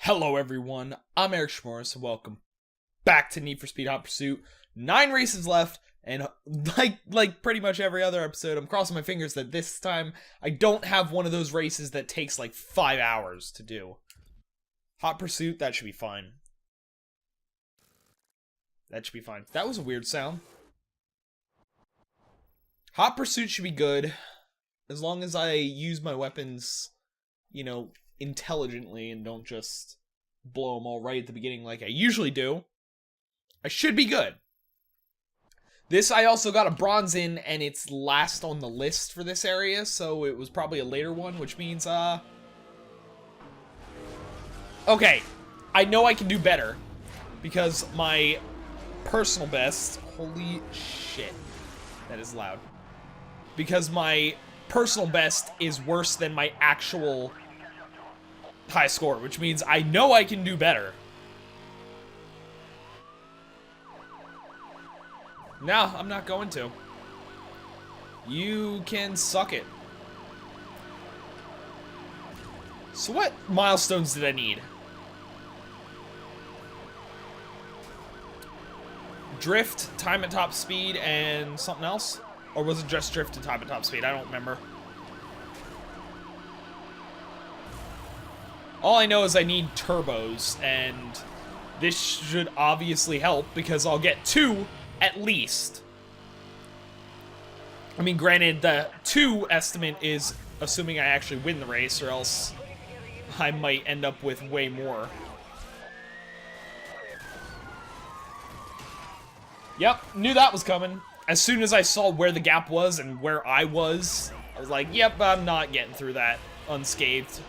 Hello everyone, I'm Eric Schmorris, welcome back to Need for Speed Hot Pursuit. 9 races left, and like pretty much every other episode, I'm crossing my fingers that this time I don't have one of those races that takes like 5 hours to do. Hot Pursuit, that should be fine. That should be fine. That was a weird sound. Hot Pursuit should be good, as long as I use my weapons, you know, intelligently and don't just blow them all right at the beginning like I usually do. I should be good. This I also got a bronze in, and it's last on the list for this area, so it was probably a later one, which means, okay, I know I can do better, because my personal best, holy shit, that is loud, because my personal best is worse than my actual high score, which means I know I can do better. No, I'm not going to. You can suck it. So what milestones did I need? Drift, time at top speed, and something else? Or was it just drift and time at top speed? I don't remember. All I know is I need turbos, and this should obviously help, because I'll get 2 at least. I mean, granted, the 2 estimate is assuming I actually win the race, or else I might end up with way more. Yep, knew that was coming. As soon as I saw where the gap was and where I was like, yep, I'm not getting through that unscathed.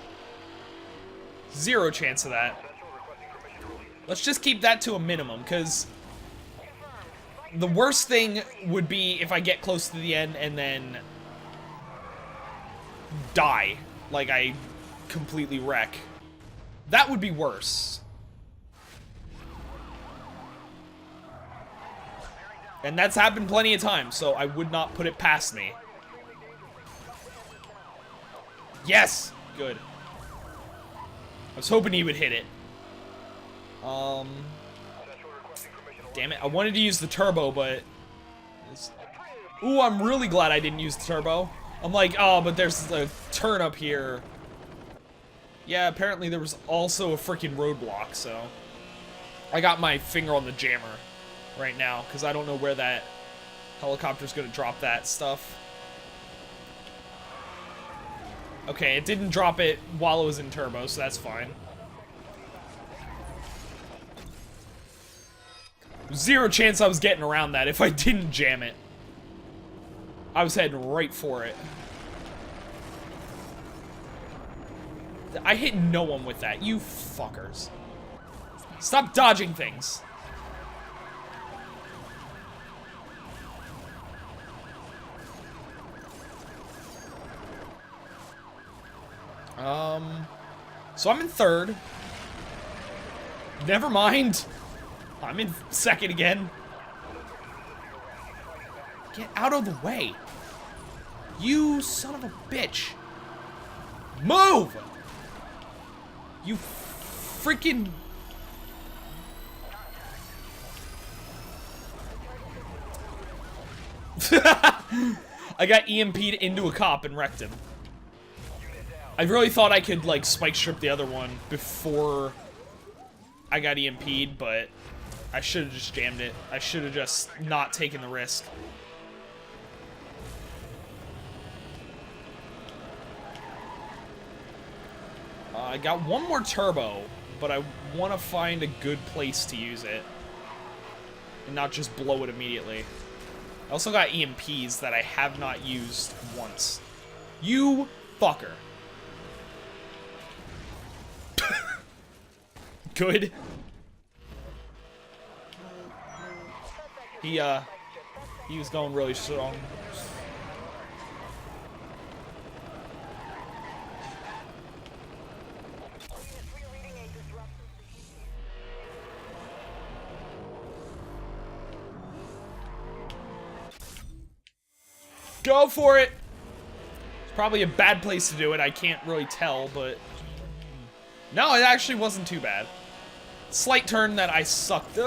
Zero chance of that. Let's just keep that to a minimum, because the worst thing would be if I get close to the end and then die. Like, I completely wreck. That would be worse. And that's happened plenty of times, so I would not put it past me. Yes! Good. I was hoping he would hit it. Damn it, I wanted to use the turbo, but... Ooh, I'm really glad I didn't use the turbo. I'm like, oh, but there's a turn up here. Yeah, apparently there was also a freaking roadblock, so... I got my finger on the jammer right now, because I don't know where that helicopter's gonna drop that stuff. Okay, it didn't drop it while it was in turbo, so that's fine. Zero chance I was getting around that if I didn't jam it. I was heading right for it. I hit no one with that, you fuckers. Stop dodging things. So I'm in 3rd. Never mind. I'm in 2nd again. Get out of the way. You son of a bitch. Move! You freaking... I got EMP'd into a cop and wrecked him. I really thought I could, like, spike strip the other one before I got EMP'd, but I should have just jammed it. I should have just not taken the risk. I got one more turbo, but I want to find a good place to use it and not just blow it immediately. I also got EMPs that I have not used once. You fucker. Good. He was going really strong. Go for it! It's probably a bad place to do it, I can't really tell, but... No, it actually wasn't too bad. Slight turn that I sucked.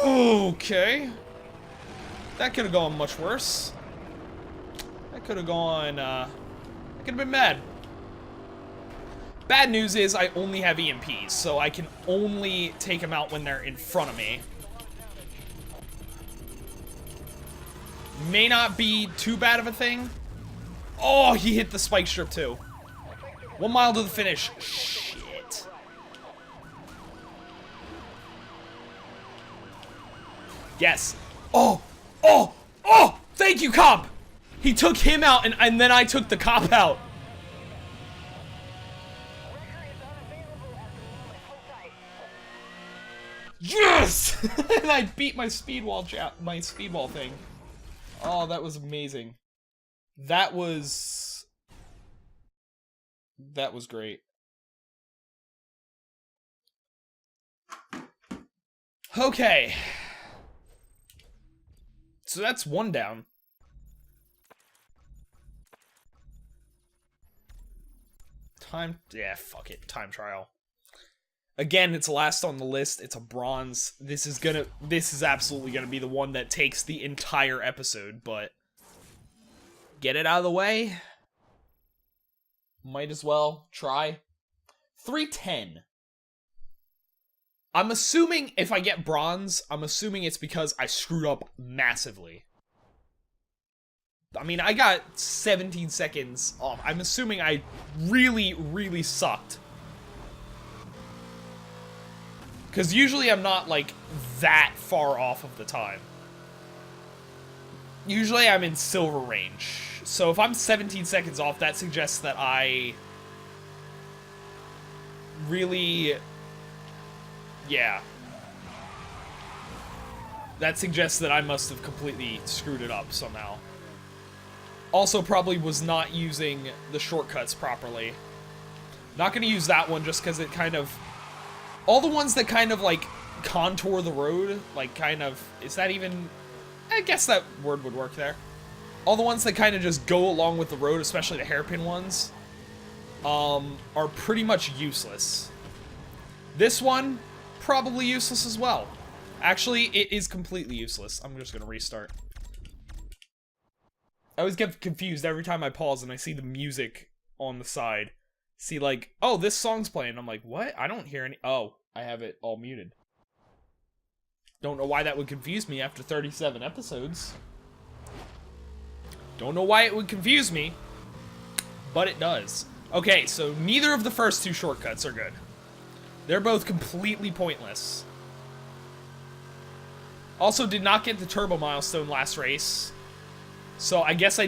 Okay. That could have gone much worse. That could have gone, I could have been mad. Bad news is I only have EMPs, so I can only take them out when they're in front of me. May not be too bad of a thing. Oh, he hit the spike strip too. 1 mile to the finish. Shit. Yes. Oh, oh, oh! Thank you, Cop! He took him out, and then I took the Cop out. Yes! And I beat my speedwall thing. Oh, that was amazing. That was great. Okay. So that's 1 down. Yeah, fuck it. Time trial. Again, it's last on the list. It's a bronze. This is absolutely gonna be the one that takes the entire episode, but get it out of the way. Might as well try. 310. I'm assuming if I get bronze, I'm assuming it's because I screwed up massively. I mean, I got 17 seconds off. I'm assuming I really, really sucked. Because usually I'm not, like, that far off of the time. Usually I'm in silver range. So if I'm 17 seconds off, that suggests that I really... Yeah. That suggests that I must have completely screwed it up somehow. Also probably was not using the shortcuts properly. Not gonna use that one just because it kind of... All the ones that kind of, like, contour the road, like, kind of... Is that even... I guess that word would work there. All the ones that kind of just go along with the road, especially the hairpin ones, are pretty much useless. This one, probably useless as well. Actually, it is completely useless. I'm just gonna restart. I always get confused every time I pause and I see the music on the side. See, like, oh, this song's playing. I'm like, what? I don't hear any... Oh, I have it all muted. Don't know why that would confuse me after 37 episodes. Don't know why it would confuse me, but it does. Okay, so neither of the first 2 shortcuts are good. They're both completely pointless. Also, did not get the turbo milestone last race. So I guess I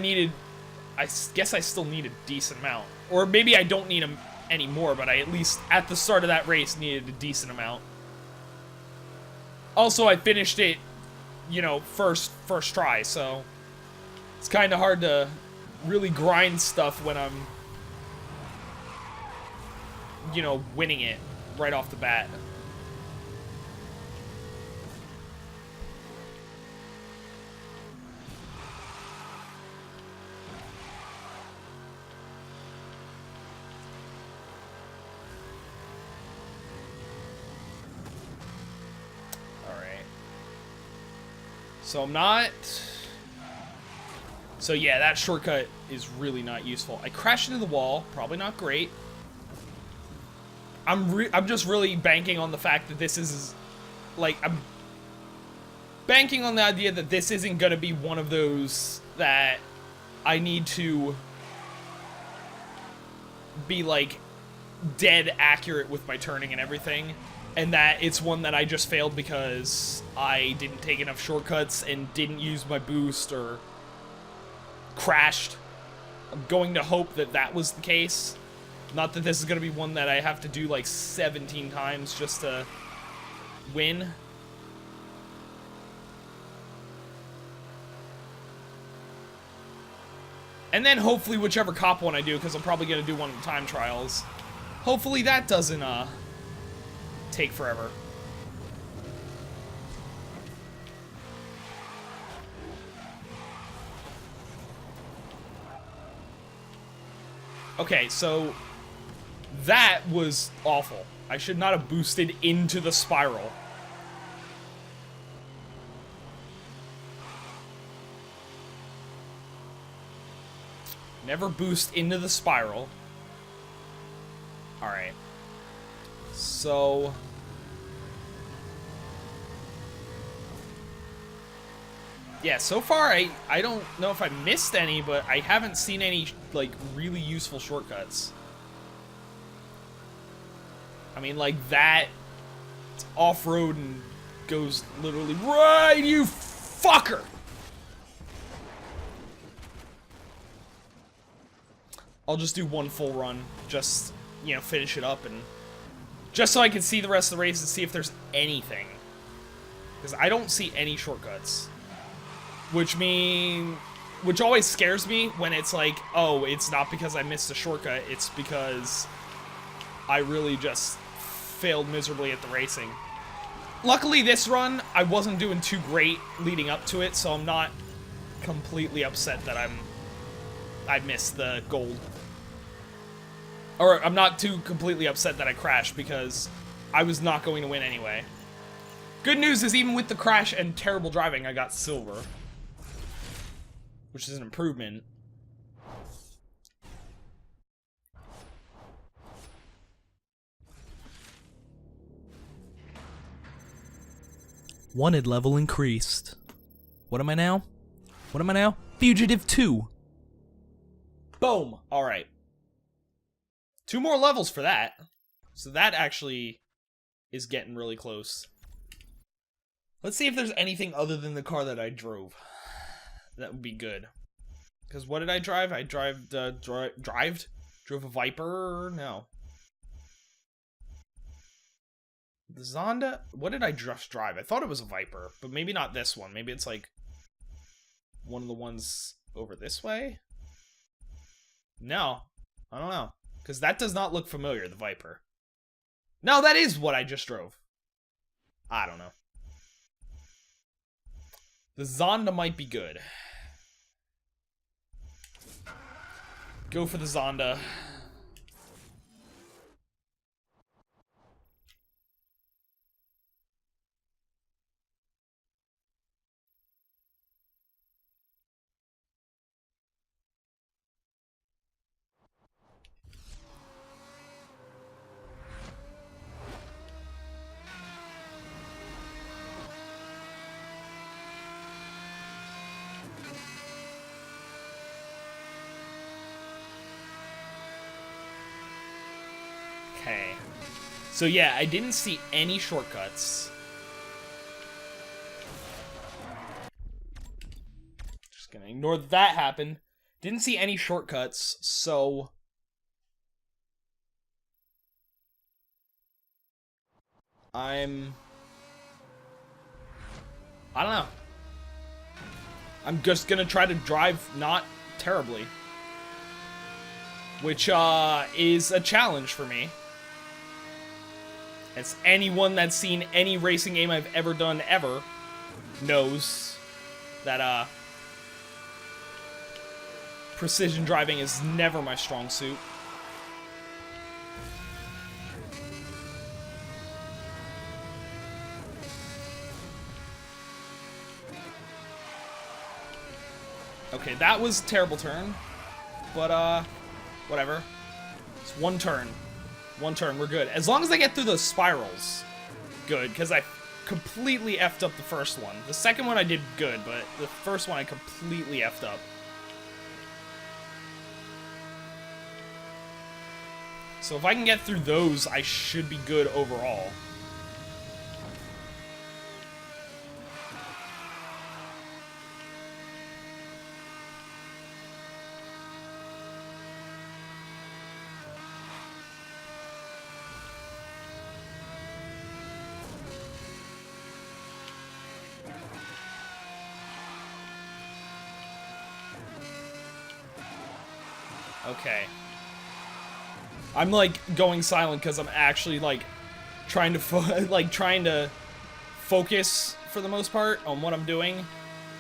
still need a decent amount. Or maybe I don't need them anymore, but I at least, at the start of that race, needed a decent amount. Also, I finished it, you know, first try, so it's kind of hard to really grind stuff when I'm, you know, winning it right off the bat. So I'm not... So yeah, that shortcut is really not useful. I crashed into the wall, probably not great. I'm just really banking on the fact that this is... Like, I'm banking on the idea that this isn't gonna be one of those that I need to be, like, dead accurate with my turning and everything. And that it's one that I just failed because I didn't take enough shortcuts and didn't use my boost or crashed. I'm going to hope that that was the case. Not that this is going to be one that I have to do like 17 times just to win. And then hopefully whichever cop one I do, because I'm probably going to do one of the time trials. Hopefully that doesn't, take forever. Okay, so that was awful. I should not have boosted into the spiral. Never boost into the spiral. Alright. So... yeah, so far, I don't know if I missed any, but I haven't seen any, like, really useful shortcuts. I mean, like, that off-road and goes literally right, you fucker! I'll just do one full run, just, you know, finish it up, and just so I can see the rest of the race and see if there's anything. Because I don't see any shortcuts. Which always scares me when it's like, oh, it's not because I missed a shortcut, it's because I really just failed miserably at the racing. Luckily, this run, I wasn't doing too great leading up to it, so I'm not completely upset that I missed the gold. Or I'm not too completely upset that I crashed, because I was not going to win anyway. Good news is, even with the crash and terrible driving, I got silver. Which is an improvement. Wanted level increased. What am I now? What am I now? Fugitive 2. Boom! Alright. 2 more levels for that. So that actually is getting really close. Let's see if there's anything other than the car that I drove. That would be good. Because what did I drive? I drove a Viper? No. The Zonda? What did I just drive? I thought it was a Viper, but maybe not this one. Maybe it's like one of the ones over this way? No. I don't know. Because that does not look familiar, the Viper. No, that is what I just drove. I don't know. The Zonda might be good. Go for the Zonda. Okay. So yeah, I didn't see any shortcuts. Just gonna ignore that happened. Didn't see any shortcuts, so... I don't know. I'm just gonna try to drive not terribly. Which, is a challenge for me. As anyone that's seen any racing game I've ever done ever knows that, precision driving is never my strong suit. Okay, that was a terrible turn. But, whatever. It's one turn. One turn, we're good. As long as I get through those spirals, good, because I completely effed up the first one. The second one I did good, but the first one I completely effed up. So if I can get through those, I should be good overall. Okay. I'm like going silent because I'm actually like trying to focus for the most part on what I'm doing.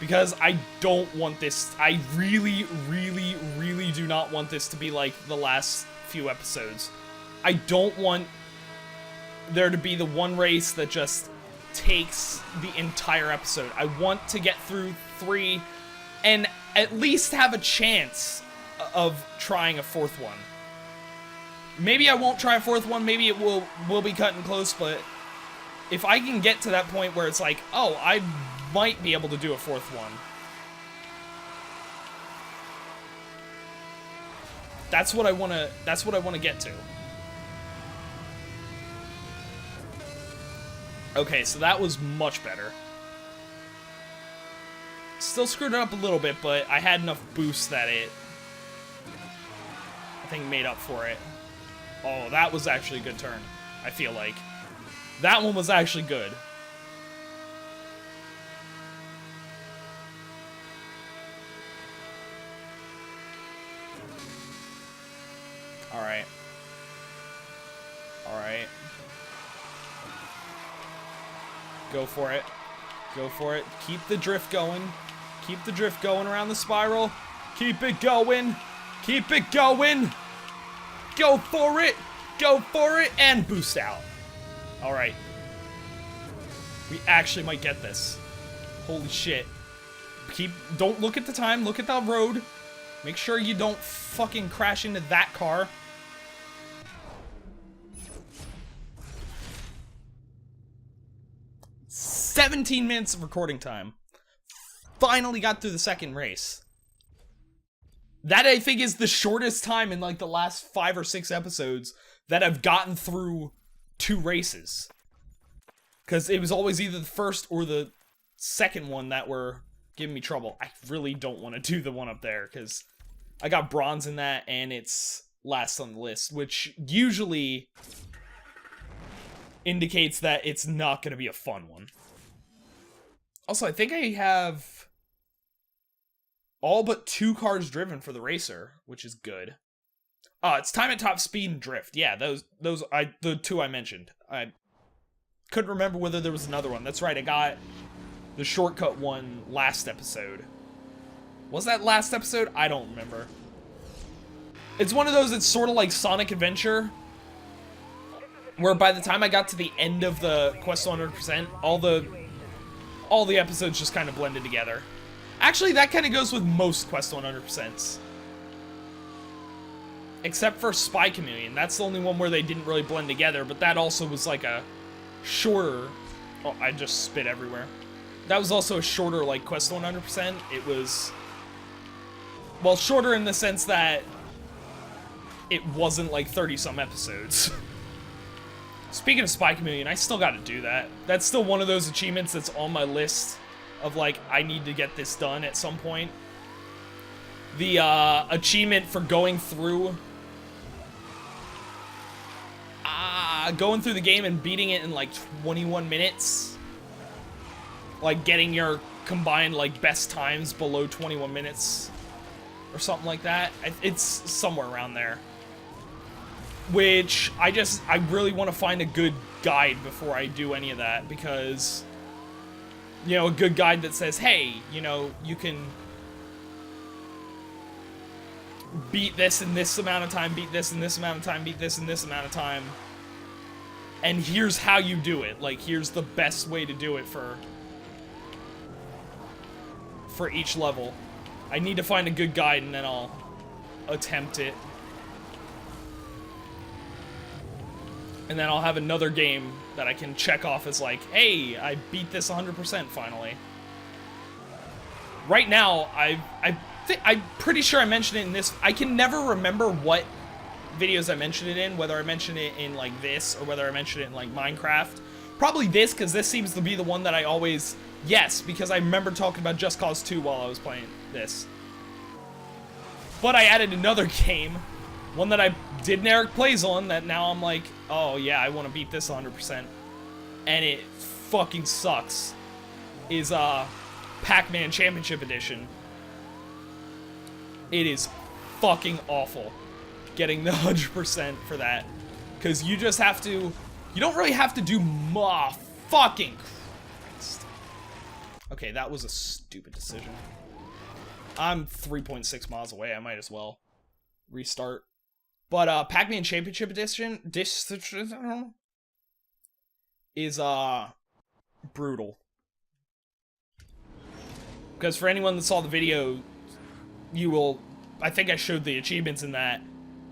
Because I don't want this, I really, really, really do not want this to be like the last few episodes. I don't want there to be the one race that just takes the entire episode. I want to get through 3 and at least have a chance of trying a 4th one. Maybe I won't try a 4th one, maybe it will be cutting close, but if I can get to that point where it's like, oh, I might be able to do a 4th one. That's what I want to get to. Okay, so that was much better. Still screwed it up a little bit, but I had enough boost that it, I think, made up for it. Oh, that was actually a good turn, I feel like. That one was actually good. Alright. Alright. Go for it. Go for it. Keep the drift going. Keep the drift going around the spiral. Keep it going. Keep it going. Go for it. Go for it. And boost out. Alright. We actually might get this. Holy shit. Don't look at the time. Look at the road. Make sure you don't fucking crash into that car. "17 minutes of recording time. Finally got through the second race. That, I think, is the shortest time in like the last 5 or 6 episodes that I've gotten through 2 races. Because it was always either the first or the second one that were giving me trouble. I really don't want to do the one up there because I got bronze in that and it's last on the list, which usually indicates that it's not going to be a fun one. Also, I think I have all but 2 cars driven for the racer, which is good. It's time at top speed and drift. Yeah, the 2 I mentioned. I couldn't remember whether there was another one. That's right, I got the shortcut one last episode. Was that last episode? I don't remember. It's one of those, it's sort of like Sonic Adventure, where by the time I got to the end of the Quest 100%, all the episodes just kind of blended together. Actually, that kind of goes with most Quest 100%s. Except for Spy Chameleon. That's the only one where they didn't really blend together, but that also was like a shorter... Oh, I just spit everywhere. That was also a shorter, like, Quest 100%. It was... Well, shorter in the sense that it wasn't like 30-some episodes. Speaking of Spy Chameleon, I still gotta do that. That's still one of those achievements that's on my list of, like, I need to get this done at some point. The, achievement for going through the game and beating it in, like, 21 minutes. Like, getting your combined, like, best times below 21 minutes. Or something like that. It's somewhere around there. Which, I really want to find a good guide before I do any of that, because, you know, a good guide that says, hey, you know, you can beat this in this amount of time, beat this in this amount of time, beat this in this amount of time, and here's how you do it. Like, here's the best way to do it for each level. I need to find a good guide, and then I'll attempt it. And then I'll have another game that I can check off as like, hey, I beat this 100% finally. Right now, I'm pretty sure I mentioned it in this. I can never remember what videos I mentioned it in, whether I mentioned it in like this or whether I mentioned it in like Minecraft. Probably this, because this seems to be the one that I always... Yes, because I remember talking about Just Cause 2 while I was playing this. But I added another game, one that I did an Eric Plays on, that now I'm like, oh yeah, I want to beat this 100%. And it fucking sucks. Is, Pac-Man Championship Edition. It is fucking awful getting the 100% for that. Because you just have to... You don't really have to do fucking Christ. Okay, that was a stupid decision. I'm 3.6 miles away. I might as well restart. But Pac-Man Championship Edition is brutal. Because for anyone that saw the video, you will, I think I showed the achievements in that.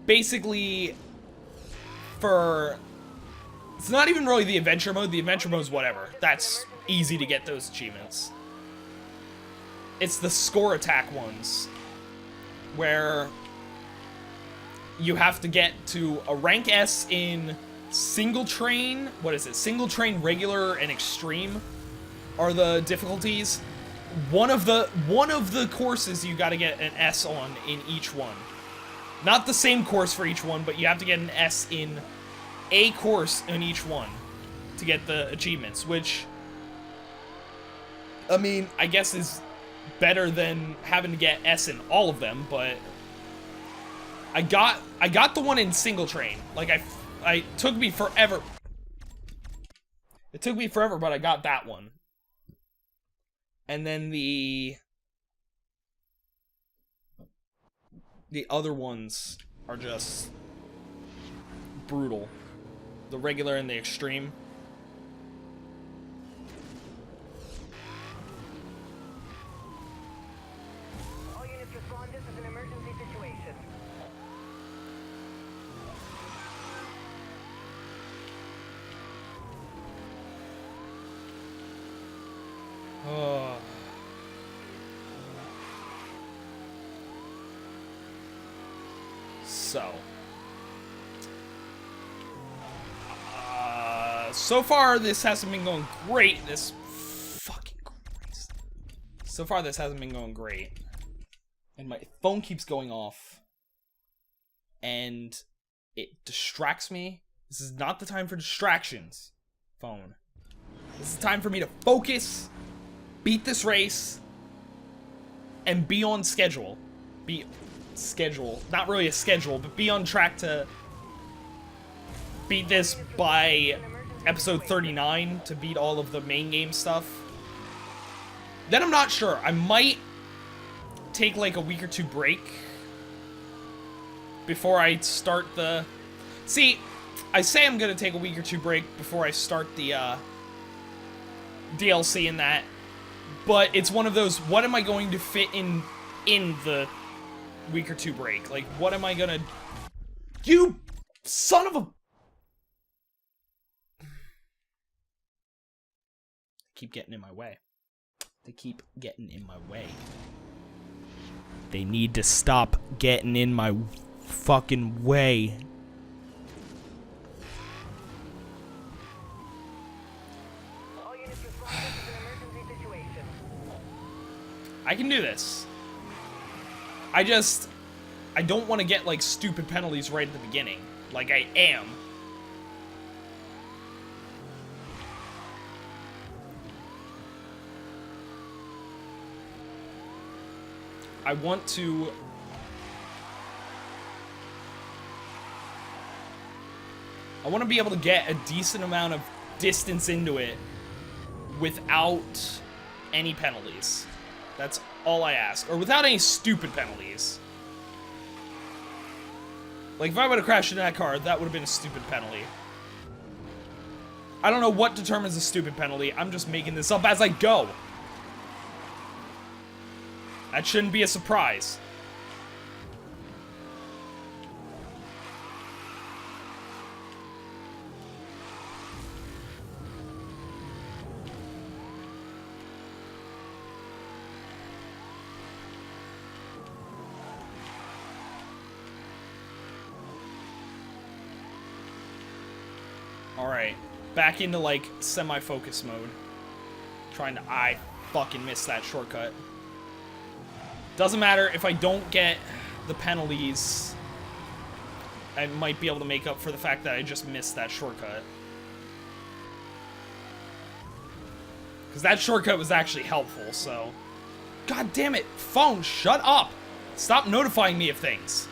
Basically, it's not even really the adventure mode. The adventure mode is whatever. That's easy to get those achievements. It's the score attack ones, where you have to get to a rank S in single train. What is it? Single train, regular, and extreme are the difficulties. One of the courses you got to get an S on in each one. Not the same course for each one, but you have to get an S in a course in each one to get the achievements, which, I mean, I guess is better than having to get S in all of them, but I got the one in single train. Like, it took me forever. It took me forever, but I got that one. And then the other ones are just brutal. The regular and the extreme. All units respond. This is an emergency situation. Oh. So far this hasn't been going great. This fucking Christ. So far this hasn't been going great. And my phone keeps going off. And it distracts me. This is not the time for distractions, phone. This is the time for me to focus, beat this race, and be on schedule. Not really a schedule, but be on track to beat this by episode 39 to beat all of the main game stuff. Then I'm not sure. I might take like a week or two break before I start the... See, I say I'm gonna take a week or two break before I start the DLC in that, but it's one of those, what am I going to fit in the week or two break? Like, what am I gonna... You son of a... Keep getting in my way. They keep getting in my way. They need to stop getting in my fucking way. All units respond. This is an emergency situation. I can do this. I don't want to get, like, stupid penalties right at the beginning. Like I am. I want to... I want to be able to get a decent amount of distance into it without any penalties. That's all I ask. Or without any stupid penalties. Like, if I would have crashed into that car, that would have been a stupid penalty. I don't know what determines a stupid penalty. I'm just making this up as I go. That shouldn't be a surprise. Alright, back into, like, semi-focus mode. I fucking missed that shortcut. Doesn't matter, if I don't get the penalties, I might be able to make up for the fact that I just missed that shortcut. Because that shortcut was actually helpful, so... God damn it, phone, shut up! Stop notifying me of things.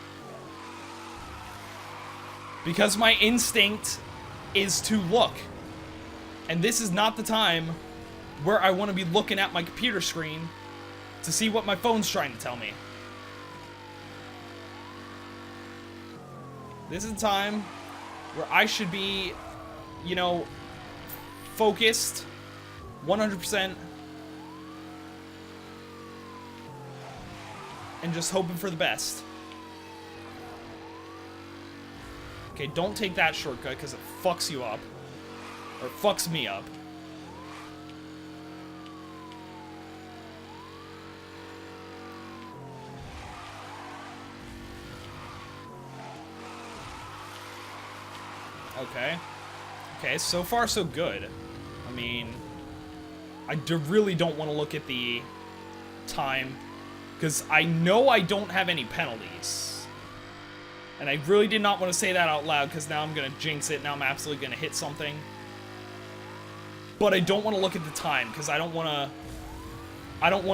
Because my instinct is to look. And this is not the time where I want to be looking at my computer screen to see what my phone's trying to tell me. This is a time where I should be, you know, focused 100% and just hoping for the best. Okay, don't take that shortcut because it fucks you up. Or fucks me up. Okay. Okay, so far so good. I mean, really don't want to look at the time, because I know I don't have any penalties. And I really did not want to say that out loud, because now I'm going to jinx it, now I'm absolutely going to hit something. But I don't want to look at the time, because I don't want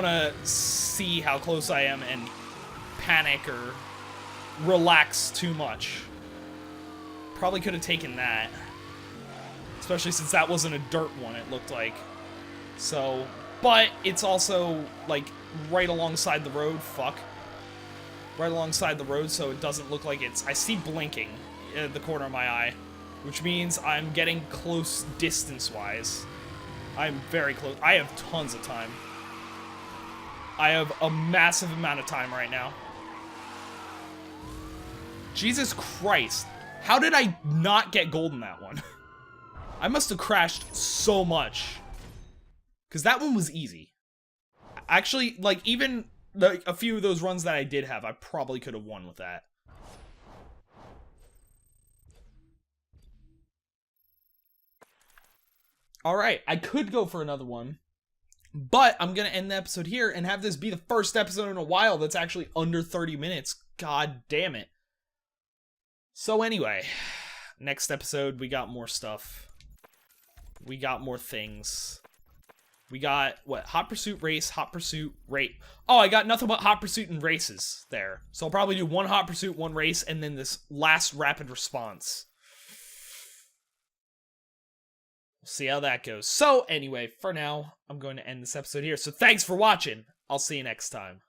to see how close I am and panic or relax too much. Probably could have taken that. Especially since that wasn't a dirt one, it looked like. So, but it's also, like, right alongside the road. Fuck. Right alongside the road, so it doesn't look like it's... I see blinking at the corner of my eye, which means I'm getting close distance-wise. I'm very close. I have tons of time. I have a massive amount of time right now. Jesus Christ. How did I not get gold in that one? I must have crashed so much. Because that one was easy. Actually, like, even a few of those runs that I did have, I probably could have won with that. Alright, I could go for another one. But I'm going to end the episode here and have this be the first episode in a while that's actually under 30 minutes. God damn it. So anyway, next episode, we got more stuff. We got more things. We got, what, Hot Pursuit Race, Hot Pursuit Race. Oh, I got nothing but Hot Pursuit and races there. So I'll probably do one Hot Pursuit, one race, and then this last rapid response. We'll see how that goes. So anyway, for now, I'm going to end this episode here. So thanks for watching. I'll see you next time.